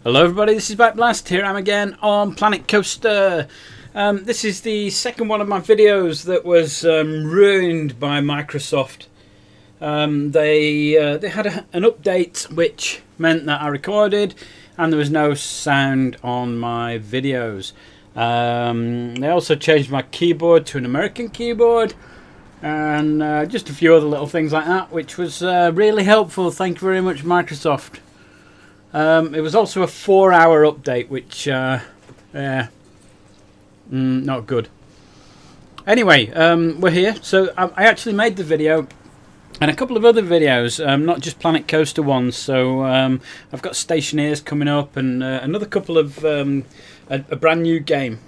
Hello everybody, this is Back Blast. Here I am again on Planet Coaster. This is the second one of my videos that was ruined by Microsoft. They had an update which meant that I recorded and there was no sound on my videos. They also changed my keyboard to an American keyboard and just a few other little things like that, which was really helpful. Thank you very much, Microsoft. It was also a 4-hour update, which, not good. Anyway, we're here. So I actually made the video and a couple of other videos, not just Planet Coaster ones. So I've got Stationeers coming up and another couple of a brand new game.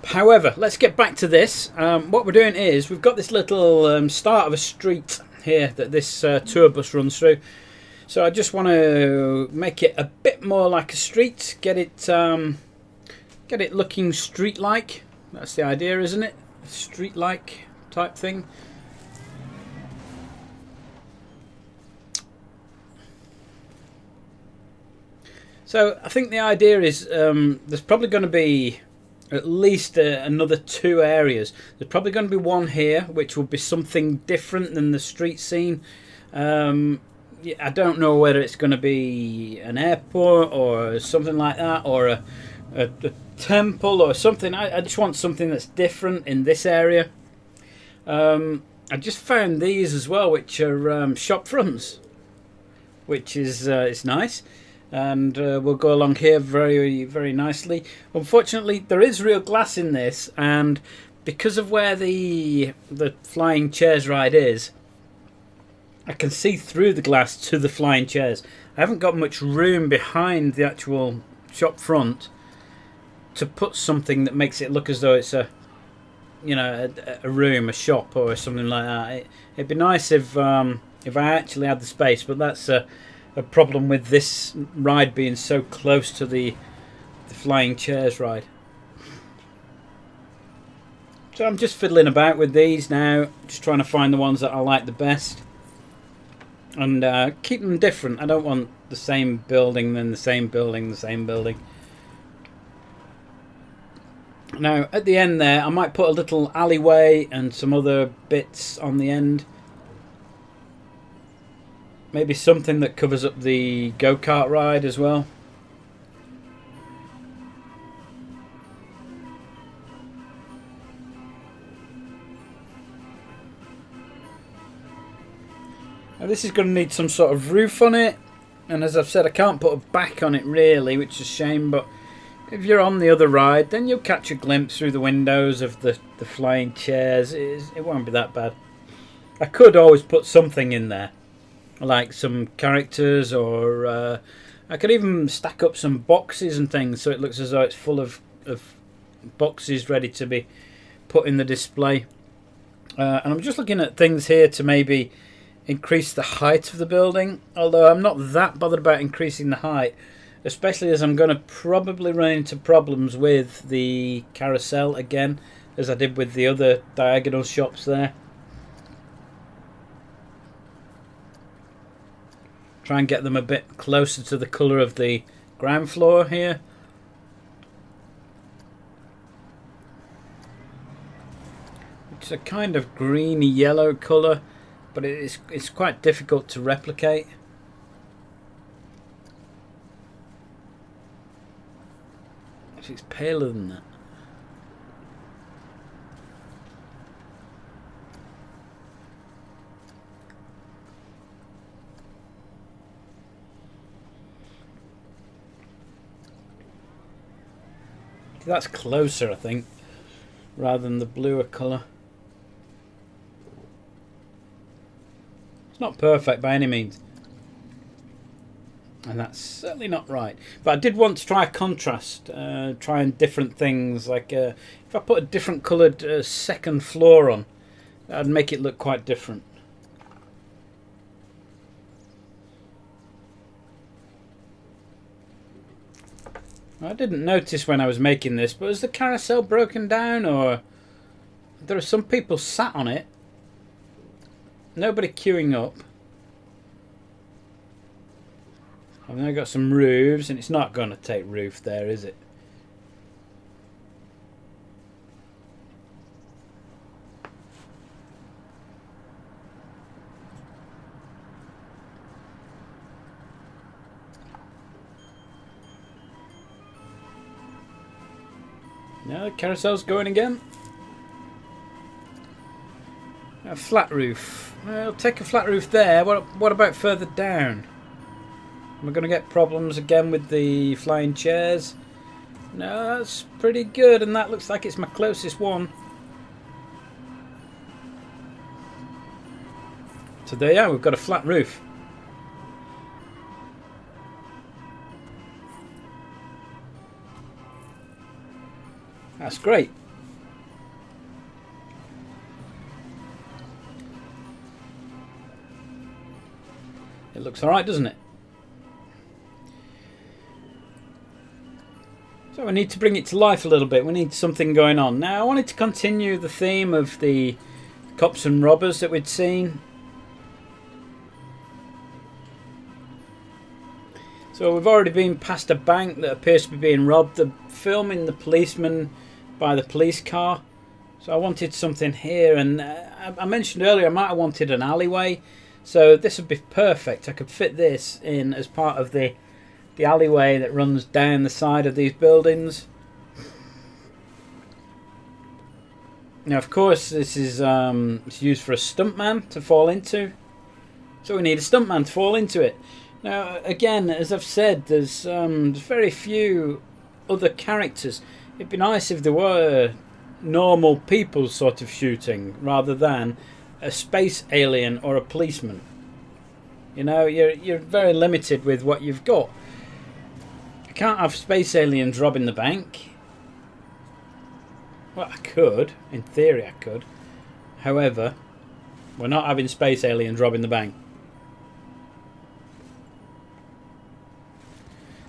However, let's get back to this. What we're doing is we've got this little start of a street here that this tour bus runs through. So I just want to make it a bit more like a street, get it looking street-like. That's the idea, isn't it? Street-like type thing. So I think the idea is there's probably going to be at least another 2 areas. There's probably going to be one here, which will be something different than the street scene. I don't know whether it's going to be an airport or something like that, or a temple or something. I just want something that's different in this area. I just found these as well, which are shop fronts, which is it's nice, and we'll go along here very, very nicely. Unfortunately, there is real glass in this, and because of where the flying chairs ride is, I can see through the glass to the flying chairs. I haven't got much room behind the actual shop front to put something that makes it look as though it's a room, a shop, or something like that. It'd be nice if I actually had the space, but that's a problem with this ride being so close to the flying chairs ride. So I'm just fiddling about with these now, just trying to find the ones that I like the best. And keep them different. I don't want the same building, then the same building, the same building. Now, at the end there, I might put a little alleyway and some other bits on the end. Maybe something that covers up the go-kart ride as well. Now this is going to need some sort of roof on it, and as I've said, I can't put a back on it really, which is a shame, but if you're on the other ride, then you'll catch a glimpse through the windows of the flying chairs. It won't be that bad. I could always put something in there, like some characters, or I could even stack up some boxes and things so it looks as though it's full of boxes ready to be put in the display. And I'm just looking at things here to maybe increase the height of the building, although I'm not that bothered about increasing the height, especially as I'm going to probably run into problems with the carousel again, as I did with the other diagonal shops there. Try and get them a bit closer to the colour of the ground floor here. It's a kind of greeny yellow colour, but it's quite difficult to replicate. Actually, it's paler than that. That's closer, I think, rather than the bluer colour. Not perfect by any means, and that's certainly not right, but I did want to try a contrast, trying different things, like if I put a different coloured second floor on, that'd make it look quite different. I didn't notice when I was making this, but is the carousel broken down, or there are some people sat on it? Nobody queuing up. I've now got some roofs, and it's not going to take roof there, is it? No, the carousel's going again. A flat roof. I'll take a flat roof there. What about further down? Am I going to get problems again with the flying chairs? No, that's pretty good, and that looks like it's my closest one. So there you are, we've got a flat roof. That's great. It looks alright, doesn't it? So we need to bring it to life a little bit. We need something going on. Now I wanted to continue the theme of the cops and robbers that we'd seen. So we've already been past a bank that appears to be being robbed. They're filming the policeman by the police car. So I wanted something here, and I mentioned earlier I might have wanted an alleyway. So this would be perfect. I could fit this in as part of the alleyway that runs down the side of these buildings. Now, of course, this is it's used for a stuntman to fall into. So we need a stuntman to fall into it. Now, again, as I've said, there's very few other characters. It'd be nice if there were normal people sort of shooting rather than a space alien or a policeman. You know, you're very limited with what you've got. I can't have space aliens robbing the bank. Well, I could. In theory, I could. However, we're not having space aliens robbing the bank.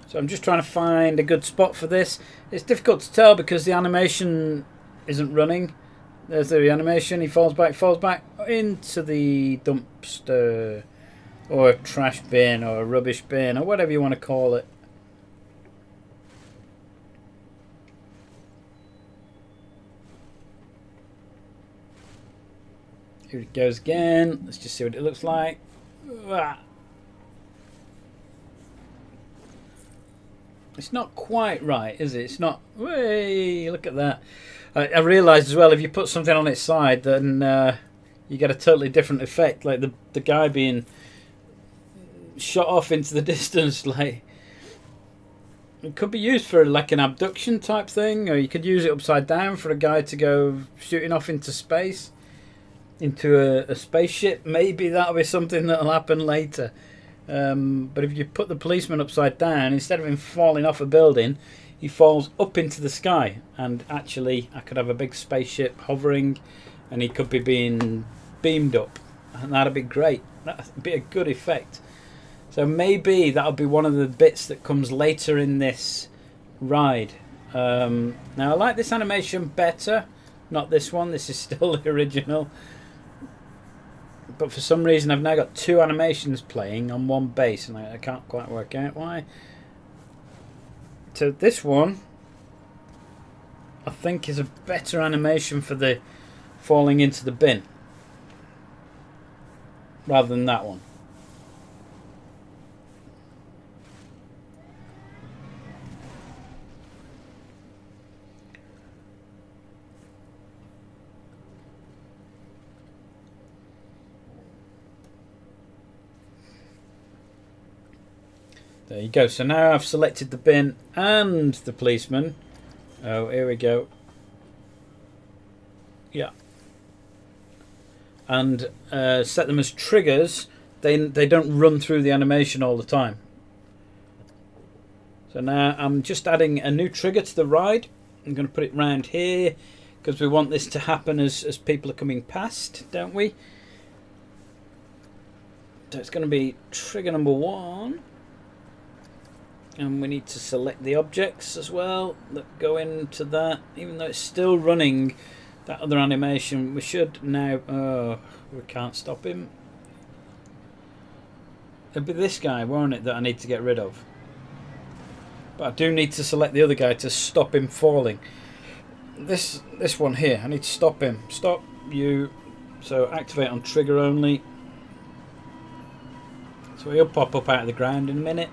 So I'm just trying to find a good spot for this. It's difficult to tell because the animation isn't running. There's the animation. He falls back into the dumpster or a trash bin or a rubbish bin or whatever you want to call it. Here it goes again. Let's just see what it looks like. It's not quite right, is it? It's not. Way, look at that. I realised as well, if you put something on its side, then you get a totally different effect. Like the guy being shot off into the distance. Like, it could be used for like an abduction type thing, or you could use it upside down for a guy to go shooting off into space, into a spaceship. Maybe that'll be something that'll happen later. But if you put the policeman upside down, instead of him falling off a building, he falls up into the sky, and actually I could have a big spaceship hovering and he could be being beamed up, and that'd be great. That'd be a good effect. So maybe that'll be one of the bits that comes later in this ride. Now I like this animation better, not this one. This is still the original. But for some reason I've now got two animations playing on one base, and I can't quite work out why. So this one I think is a better animation for the falling into the bin rather than that one. There you go. So now I've selected the bin and the policeman. Oh, here we go. Yeah. And set them as triggers. They don't run through the animation all the time. So now I'm just adding a new trigger to the ride. I'm going to put it round here because we want this to happen as people are coming past, don't we? So it's going to be trigger number 1. And we need to select the objects as well that go into that. Even though it's still running that other animation, we should now... Oh, we can't stop him. It'll be this guy, won't it, that I need to get rid of. But I do need to select the other guy to stop him falling. This one here, I need to stop him. Stop you. So activate on trigger only. So he'll pop up out of the ground in a minute.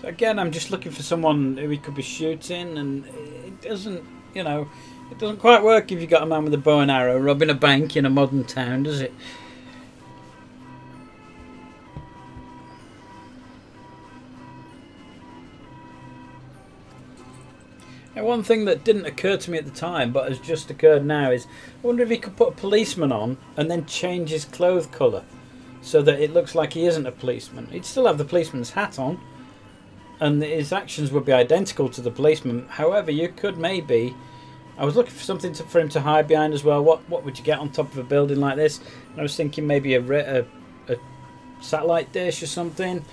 So again, I'm just looking for someone who he could be shooting, and it doesn't, you know, it doesn't quite work if you've got a man with a bow and arrow robbing a bank in a modern town, does it? Now, one thing that didn't occur to me at the time, but has just occurred now, is I wonder if he could put a policeman on and then change his clothes colour so that it looks like he isn't a policeman. He'd still have the policeman's hat on, and his actions would be identical to the policeman. However, you could maybe... I was looking for something for him to hide behind as well. What would you get on top of a building like this? And I was thinking maybe a satellite dish or something,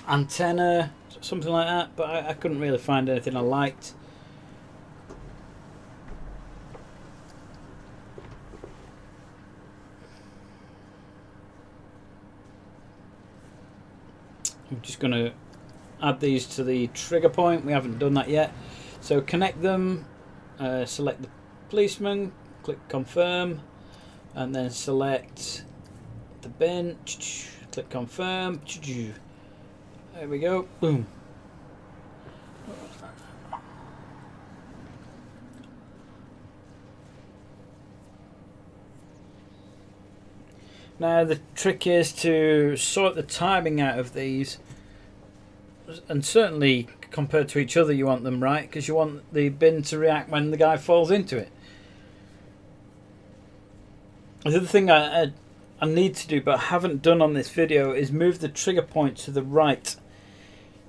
antenna, something like that. But I couldn't really find anything I liked. I'm just going to add these to the trigger point. We haven't done that yet. So connect them, select the policeman, click confirm, and then select the bin, click confirm. There we go. Boom. Now the trick is to sort the timing out of these, and certainly compared to each other you want them right, because you want the bin to react when the guy falls into it. The other thing I need to do but haven't done on this video is move the trigger point to the right,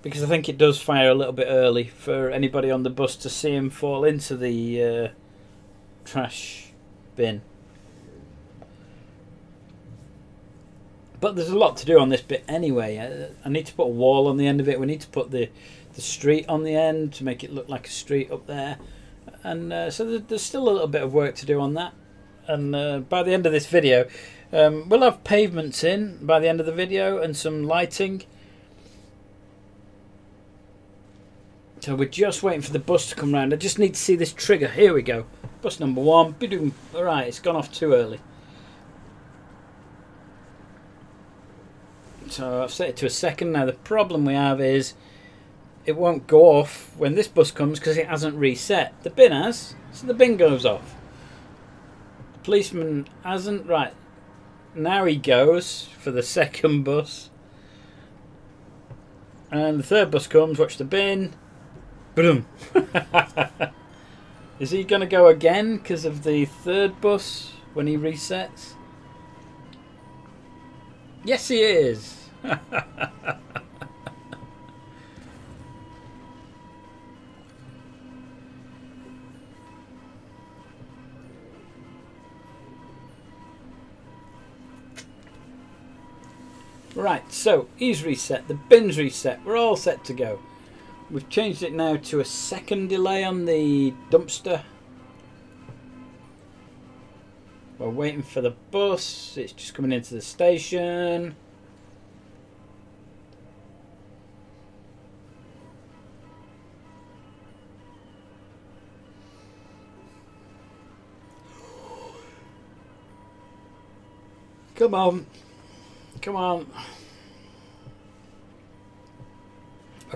because I think it does fire a little bit early for anybody on the bus to see him fall into the trash bin. But there's a lot to do on this bit anyway. I need to put a wall on the end of it. We need to put the street on the end to make it look like a street up there. And so there's still a little bit of work to do on that. And by the end of this video, we'll have pavements in by the end of the video and some lighting. So we're just waiting for the bus to come round. I just need to see this trigger. Here we go. Bus number 1. Alright, it's gone off too early. So I've set it to a second. Now the problem we have is it won't go off when this bus comes because it hasn't reset. The bin has, so the bin goes off. The policeman hasn't. Right, now he goes for the second bus. And the third bus comes, watch the bin. Boom. Is he going to go again because of the third bus when he resets? Yes, he is. Right, so he's reset, the bin's reset, we're all set to go. We've changed it now to a second delay on the dumpster. We're waiting for the bus, it's just coming into the station. Come on. Come on.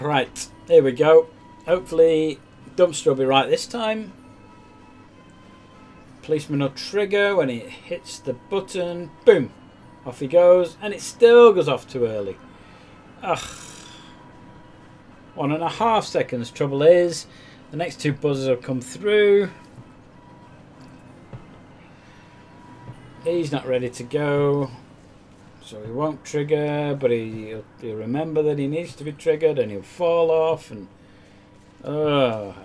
Right, here we go. Hopefully dumpster will be right this time. Policeman will trigger when it hits the button. Boom. Off he goes. And it still goes off too early. Ugh. 1.5 seconds. Trouble is, the next 2 buzzers will come through. He's not ready to go. So he won't trigger, but he'll remember that he needs to be triggered, and he'll fall off. And ugh.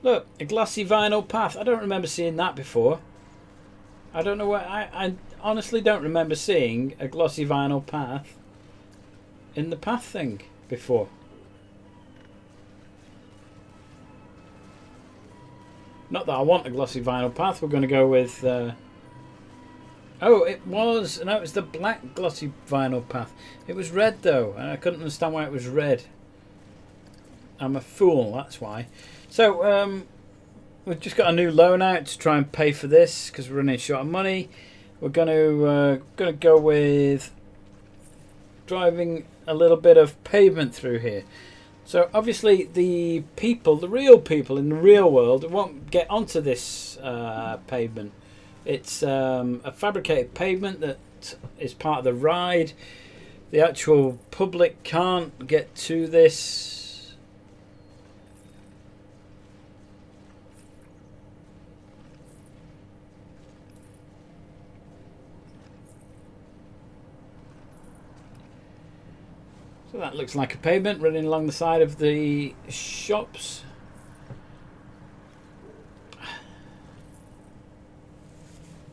Look, a glassy vinyl path. I don't remember seeing that before. I don't know where. I honestly don't remember seeing a glossy vinyl path in the path thing before. Not that I want a glossy vinyl path. We're going to go with... oh, it was... No, it was the black glossy vinyl path. It was red, though. And I couldn't understand why it was red. I'm a fool, that's why. So, we've just got a new loan out to try and pay for this because we're running short of money. We're going to go with driving a little bit of pavement through here. So obviously the people, the real people in the real world, won't get onto this pavement. It's a fabricated pavement that is part of the ride. The actual public can't get to this. So that looks like a pavement running along the side of the shops.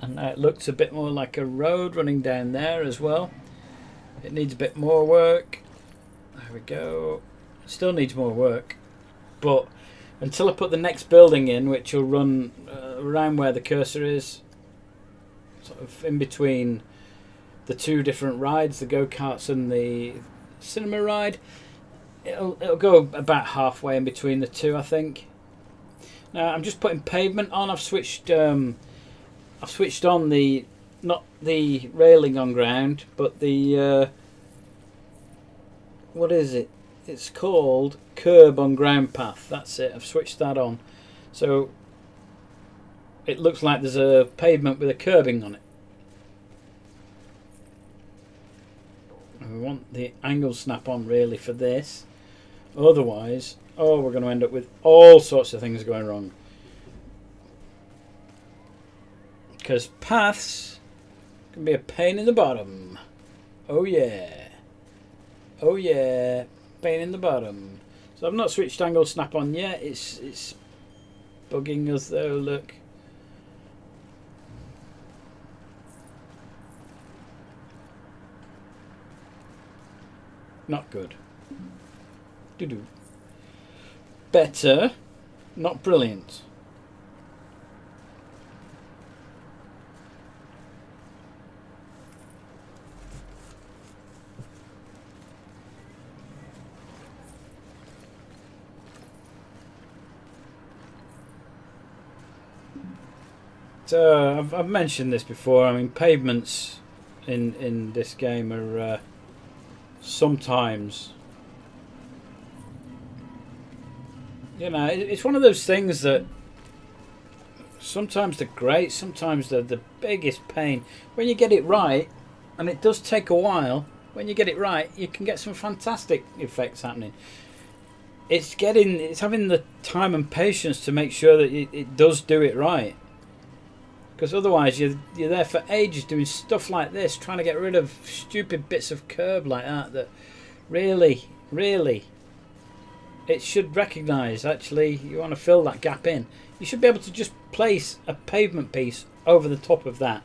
And now it looks a bit more like a road running down there as well. It needs a bit more work. There we go. Still needs more work. But until I put the next building in, which will run around where the cursor is, sort of in between the two different rides, the go-karts and the cinema ride, it'll go about halfway in between the two, I think. Now I'm just putting pavement on. I've switched on the, not the railing on ground, but the what is it? It's called curb on ground path. That's it. I've switched that on, so it looks like there's a pavement with a curbing on it. We want the angle snap on really for this. Otherwise, oh, we're going to end up with all sorts of things going wrong. Because paths can be a pain in the bottom. Oh yeah. Oh yeah. Pain in the bottom. So I've not switched angle snap on yet. It's bugging us though, look. Not good. Doo-doo. Better, not brilliant. So I've mentioned this before. I mean, pavements in this game are sometimes, you know, it's one of those things that sometimes they're great, sometimes they're the biggest pain. When you get it right, and it does take a while, when you get it right, you can get some fantastic effects happening. It's having the time and patience to make sure that it does do it right. Because otherwise you're there for ages doing stuff like this, trying to get rid of stupid bits of curb like that really it should recognise. Actually, you want to fill that gap in, you should be able to just place a pavement piece over the top of that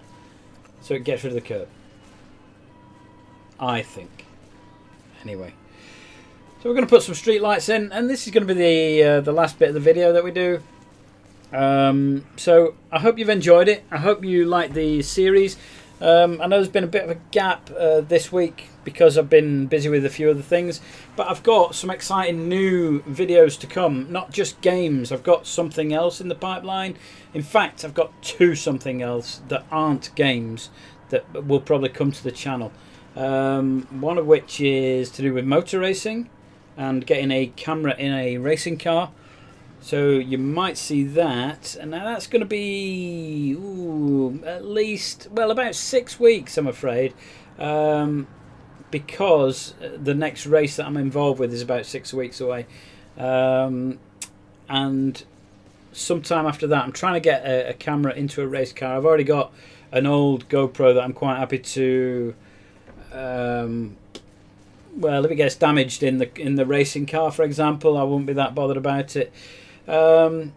so it gets rid of the curb, I think. Anyway, so we're going to put some street lights in, and this is going to be the last bit of the video that we do. So I hope you've enjoyed it. I hope you like the series. I know there's been a bit of a gap this week because I've been busy with a few other things, but I've got some exciting new videos to come. Not just games, I've got something else in the pipeline. In fact, I've got two something else that aren't games that will probably come to the channel. One of which is to do with motor racing and getting a camera in a racing car. So you might see that, and now that's going to be at least, well, about 6 weeks, I'm afraid, because the next race that I'm involved with is about 6 weeks away, and sometime after that I'm trying to get a camera into a race car. I've already got an old GoPro that I'm quite happy to, well, if it gets damaged in the racing car, for example, I won't be that bothered about it. So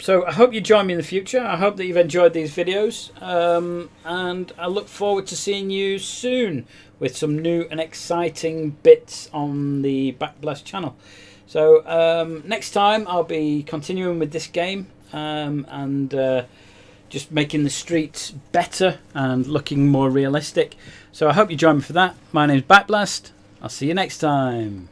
So I hope you join me in the future. I hope that you've enjoyed these videos, and I look forward to seeing you soon with some new and exciting bits on the Backblast channel. So next time I'll be continuing with this game, and just making the streets better and looking more realistic. So I hope you join me for that. My name is Backblast. I'll see you next time.